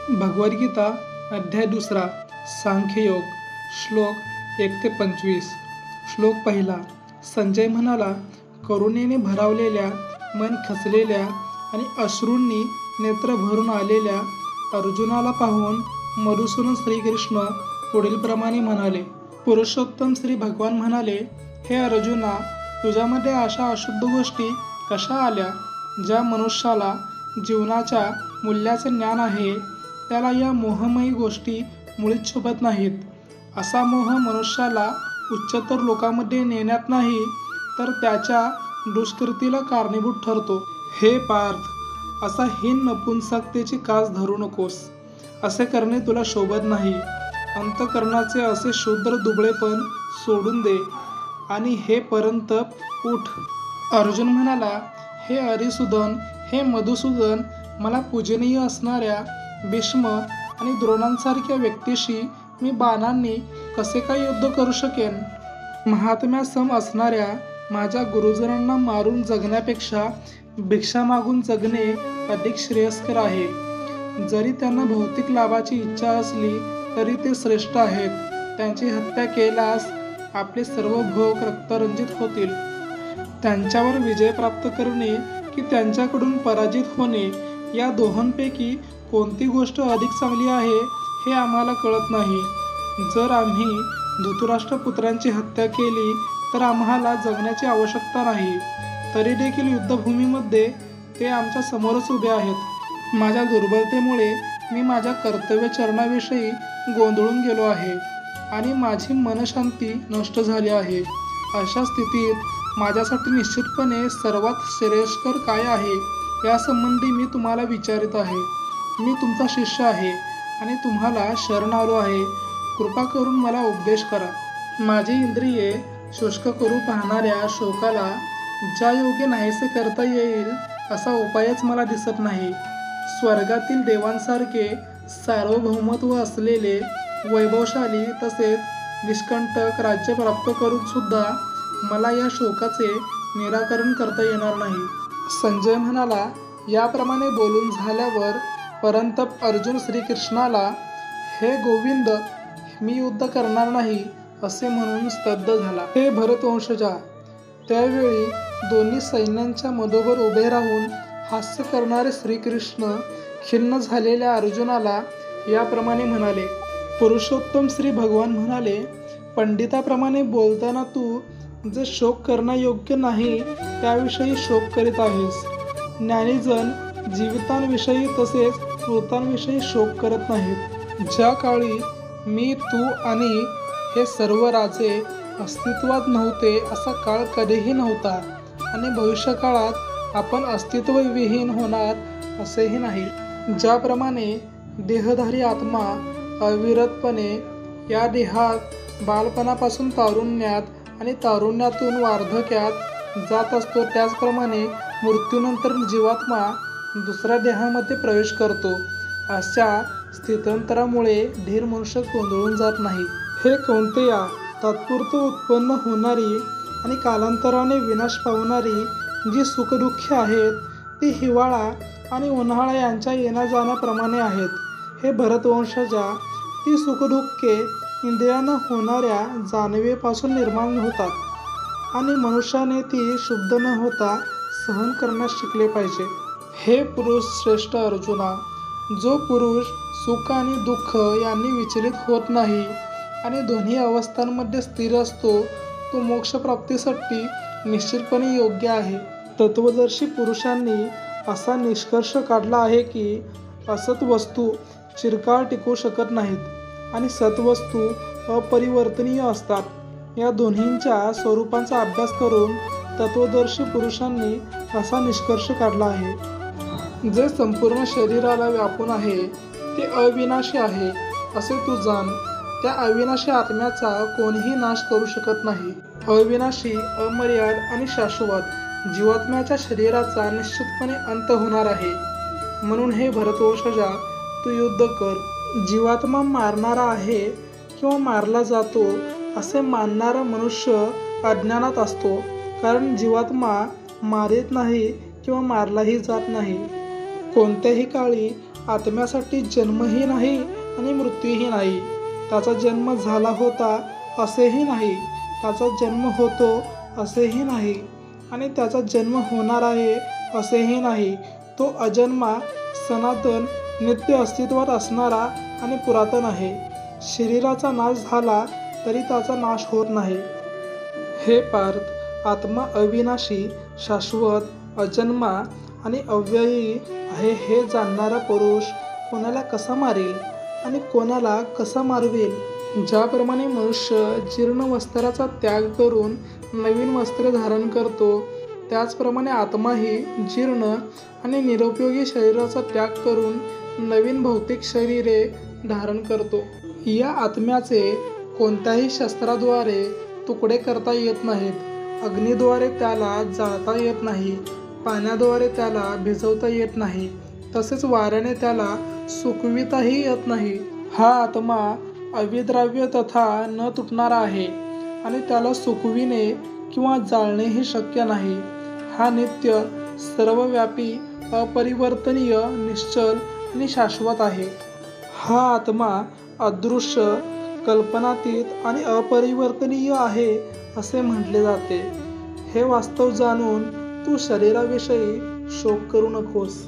भगवद्गीता अध्याय 2 सांख्ययोग श्लोक 1 ते 25. श्लोक 1. संजय म्हणाला, करुणेने भरावलेल्या, मन खचलेल्या आणि अश्रूंनी नेत्र भरून आलेल्या अर्जुनाला पाहून मधुसूदन श्रीकृष्ण पुढील प्रमाणे म्हणाले. पुरुषोत्तम श्री भगवान म्हणाले, हे अर्जुना, तुझ्यामध्ये अशा अशुद्ध गोष्टी कशा आल्या? ज्या मनुष्याला जीवनाच्या मूल्याचे ज्ञान आहे त्याला या मोहमयी गोष्टी मुळीच शोभत नाहीत. असा मोह मनुष्याला उच्चतर लोकांमध्ये नेण्यात नाही तर त्याच्या दुष्कृतीला कारणीभूत ठरतो. हे पार्थ, असा हीन नपुंसकतेची कास धरू नकोस. असे करणे तुला शोभत नाही. अंतःकरणाचे असे शूद्र दुबळेपण सोडून दे आणि हे परंतप उठ. अर्जुन म्हणाला, हे हरिसूदन, हे मधुसूदन, मला पूजनीय असणाऱ्या भीष्म आणि द्रोणांसारख्या व्यक्तीशी मी बाणांनी कसे काय युद्ध करू शकेन? महात्म्यासम असणाऱ्या माझ्या गुरुजनांना मारून जगण्यापेक्षा भिक्षा मागून जगणे अधिक श्रेयस्कर आहे. जरी त्यांना भौतिक लाभाची इच्छा असली तरी ते श्रेष्ठ आहेत. त्यांची हत्या केल्यास आपले सर्व भोग रक्तरंजित होतील. त्यांच्यावर विजय प्राप्त करणे की त्यांच्याकडून पराजित होणे, या दोहोंपैकी कोणती गोष्ट अधिक चांगली आहे हे आम्हाला कळत नाही. जर आम्ही धृतराष्ट्रपुत्रांची हत्या केली तर आम्हाला जगण्याची आवश्यकता नाही. तरी देखील युद्धभूमीमध्ये ते आमच्या समोरच उभे आहेत. माझ्या दुर्बलतेमुळे मी माझ्या कर्तव्यचरणाविषयी गोंधळून गेलो आहे आणि माझी मनशांती नष्ट झाली आहे. अशा स्थितीत माझ्यासाठी निश्चितपणे सर्वात श्रेयस्कर काय आहे यासंबंधी मी तुम्हाला विचारित आहे. मी तुमचा शिष्य आहे आणि तुम्हाला शरण आलो आहे. कृपा करून मला उपदेश करा. माझी इंद्रिये शुष्क करू पाहणाऱ्या शोकाला ज्या योगे नाहीसे करता येईल असा उपायच मला दिसत नाही. स्वर्गातील देवांसारखे सार्वभौमत्व असलेले वैभवशाली तसेच निष्कंटक राज्य प्राप्त करून सुद्धा मला या शोकाचे निराकरण करता येणार नाही. संजय म्हणाला, याप्रमाणे बोलून झाल्यावर परंतप अर्जुन श्रीकृष्णाला, हे गोविंद, मी युद्ध करणार नाही असे म्हणून स्तब्ध झाला. हे भरतवंशजा, त्यावेळी दोन्ही सैन्यांच्या मधोबर उभे राहून हास्य करणारे श्रीकृष्ण खिन्न झालेल्या अर्जुनाला याप्रमाणे म्हणाले. पुरुषोत्तम श्री भगवान म्हणाले, पंडिताप्रमाणे बोलताना तू जे शोक करण्यायोग्य नाही त्याविषयी शोक करीत आहेस. ज्ञानीजन जीवितांविषयी तसेच मृतांविषयी शोक करत नाहीत. ज्या काळी मी, तू आणि हे सर्व राजे अस्तित्वात नव्हते असा काळ कधीही नव्हता आणि भविष्यकाळात आपण अस्तित्वविहीन होणार असेही नाही. ज्याप्रमाणे देहधारी आत्मा अविरतपणे या देहात बालपणापासून तारुण्यात आणि तारुण्यातून वार्धक्यात जात असतो, त्याचप्रमाणे मृत्यूनंतर जीवात्मा दुसऱ्या देहामध्ये प्रवेश करतो. अशा स्थित्यंतरामुळे धीर मनुष्य गोंधळून जात नाही. हे कोणत्या तात्पुरतं उत्पन्न होणारी आणि कालांतराने विनाश पावणारी जी सुखदुःखे आहेत ती हिवाळा आणि उन्हाळा यांच्या येण्या जाण्याप्रमाणे आहेत. हे भरतवंशजा, ती सुखदुःखे इंद्रियानं होणाऱ्या जाणीवेपासून निर्माण होतात आणि मनुष्याने ती शुद्ध न होता सहन करण्यास शिकले पाहिजे. हे पुरुष श्रेष्ठ अर्जुना, जो पुरुष सुख आणि दुःख यांनी विचलित होत नाही आणि दोन्ही अवस्थांमध्ये स्थिर असतो तो मोक्षप्राप्तीसाठी निश्चितपणे योग्य आहे. तत्वदर्शी पुरुषांनी असा निष्कर्ष काढला आहे की असत वस्तू चिरकाळ टिकू शकत नाहीत आणि सत्वस्तू अपरिवर्तनीय असतात. या दोन्हींच्या स्वरूपांचा अभ्यास करून तत्वदर्शी पुरुषांनी असा निष्कर्ष काढला आहे. जे संपूर्ण शरीराला व्यापून आहे ते अविनाशी आहे असे तू जाण. त्या अविनाशी आत्म्याचा कोणीही नाश करू शकत नाही. अविनाशी, अमर्याद आणि शाश्वत जीवात्म्याच्या शरीराचा निश्चितपणे अंत होणार आहे. म्हणून हे भरतवंशजा, तू युद्ध कर. जीवात्मा मारणारा आहे किंवा मारला जातो असे मानणारा मनुष्य अज्ञानात असतो, कारण जीवात्मा मारित नाही किंवा मारलाही जात नाही. कोणत्याही काळी आत्म्यासाठी जन्मही नाही आणि मृत्यूही नाही. त्याचा जन्म झाला होता असेही नाही, त्याचा जन्म होतो असेही नाही आणि त्याचा जन्म होणार आहे असेही नाही. तो अजन्मा, सनातन, नित्य अस्तित्वात असणारा आणि पुरातन आहे. शरीराचा नाश झाला तरी त्याचा नाश होत नाही. हे पार्थ, आत्मा अविनाशी, शाश्वत, अजन्मा आणि अव्ययी आहे हे जाणणारा पुरुष कोणाला कसा मारेल आणि कोणाला कसा मारवेल? ज्याप्रमाणे मनुष्य जीर्ण वस्त्राचा त्याग करून नवीन वस्त्र धारण करतो, त्याचप्रमाणे आत्माही जीर्ण आणि निरुपयोगी शरीराचा त्याग करून नवीन भौतिक शरीरे धारण करतो. या आत्म्याचे कोणत्याही शस्त्राद्वारे तुकडे करता येत नाहीत. अग्नीद्वारे त्याला जाळता येत नाही, पाण्याद्वारे त्याला भिजवता येत नाही, तसेच वाऱ्याने त्याला सुकविताही येत नाही. हा आत्मा अविद्राव्य तथा न तुटणारा आहे आणि त्याला सुकविणे किंवा जाळणेही शक्य नाही. हा नित्य, सर्वव्यापी, अपरिवर्तनीय, निश्चल आणि शाश्वत आहे. हा आत्मा अदृश्य, कल्पनातीत आणि अपरिवर्तनीय आहे असे म्हटले जाते. हे वास्तव जाणून तू शरीराविषयी शोक करू नकोस.